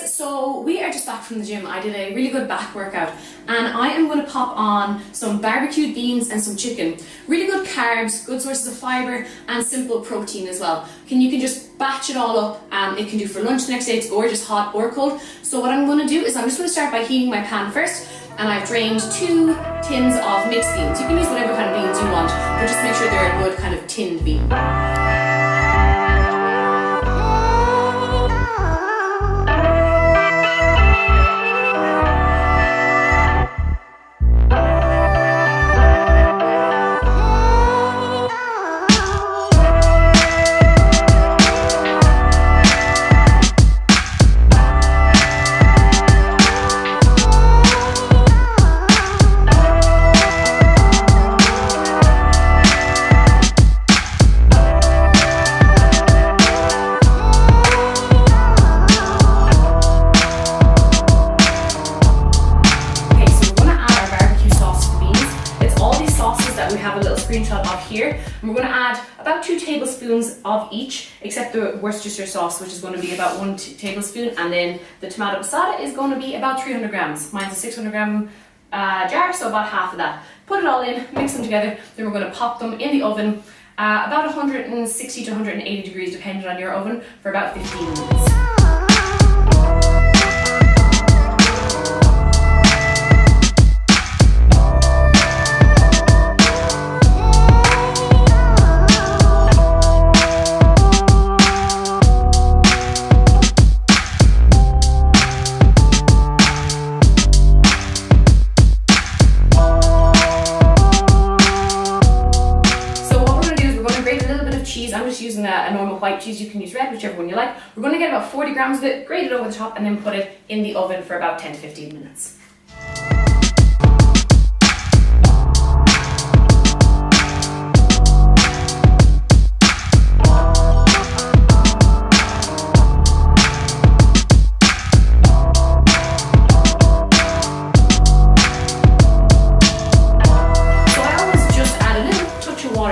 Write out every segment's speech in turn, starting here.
guys, so we are just back from the gym. I did a really good back workout and I am going to pop on some barbecued beans and some chicken. Really good carbs, good sources of fibre and simple protein as well. You can just batch it all up and it can do for lunch the next day. It's gorgeous, hot or cold. So what I'm going to do is I'm just going to start by heating my pan first, and I've drained 2 tins of mixed beans. You can use whatever kind of beans you want, but just make sure they're a good kind of tinned bean. We have a little screenshot of here, and we're going to add about 2 tablespoons of each, except the Worcestershire sauce, which is going to be about 1 tablespoon, and then the tomato passata is going to be about 300 grams. Mine's a 600 gram jar, so about half of that. Put it all in, mix them together, then we're going to pop them in the oven about 160 to 180 degrees, depending on your oven, for about 15 minutes. I'm just using a normal white cheese. You can use red, whichever one you like. We're going to get about 40 grams of it, grate it over the top, and then put it in the oven for about 10 to 15 minutes.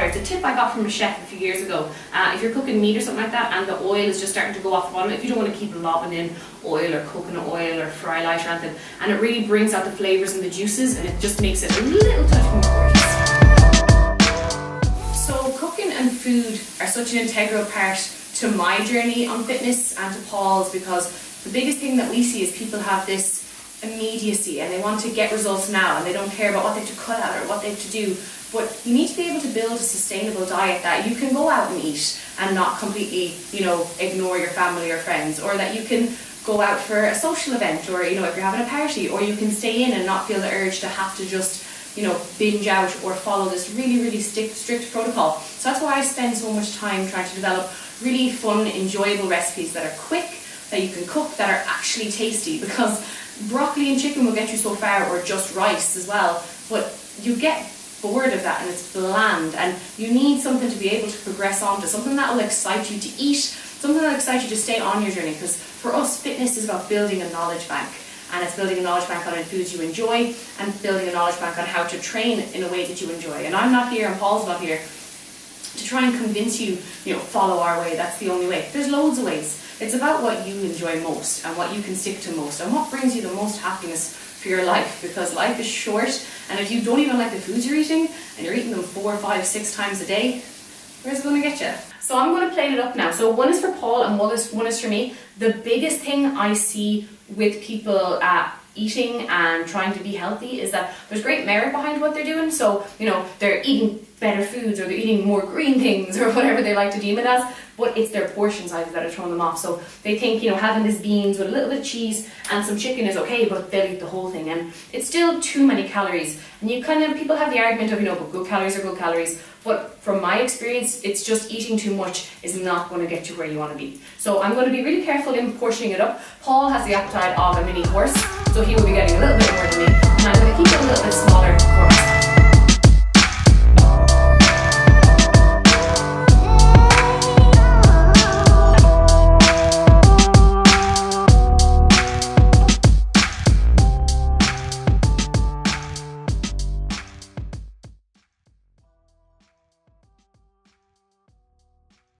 It's a tip I got from a chef a few years ago. If you're cooking meat or something like that and the oil is just starting to go off the bottom, if you don't want to keep lobbing in oil or coconut oil or fry light or anything, and it really brings out the flavours and the juices, and it just makes it a little touch more gorgeous. So cooking and food are such an integral part to my journey on fitness and to Paul's, because the biggest thing that we see is people have this immediacy and they want to get results now and they don't care about what they have to cut out or what they have to do. But you need to be able to build a sustainable diet that you can go out and eat and not completely, ignore your family or friends, or that you can go out for a social event, or, if you're having a party, or you can stay in and not feel the urge to have to just, binge out or follow this really, really strict protocol. So that's why I spend so much time trying to develop really fun, enjoyable recipes that are quick, that you can cook, that are actually tasty, because broccoli and chicken will get you so far, or just rice as well, but you get bored of that and it's bland, and you need something to be able to progress on to, something that will excite you to eat, something that will excite you to stay on your journey. Because for us, fitness is about building a knowledge bank, and it's building a knowledge bank on foods you enjoy and building a knowledge bank on how to train in a way that you enjoy. And I'm not here, and Paul's not here to try and convince you, follow our way, that's the only way. There's loads of ways. It's about what you enjoy most and what you can stick to most and what brings you the most happiness for your life, because life is short, and if you don't even like the foods you're eating and you're eating them 4, 5, 6 times a day, where's it going to get you? So I'm going to plane it up now. So one is for Paul and one is for me. The biggest thing I see with people eating and trying to be healthy is that there's great merit behind what they're doing. So, they're eating better foods, or they're eating more green things, or whatever they like to deem it as, but it's their portion sizes that are throwing them off. So they think, having this beans with a little bit of cheese and some chicken is okay, but they'll eat the whole thing, and it's still too many calories. And people have the argument of, but good calories are good calories, but from my experience, it's just eating too much is not going to get you where you want to be. So I'm going to be really careful in portioning it up. Paul has the appetite of a mini horse, so he will be getting a little bit more than me, and I'm going to keep it a little bit smaller for us.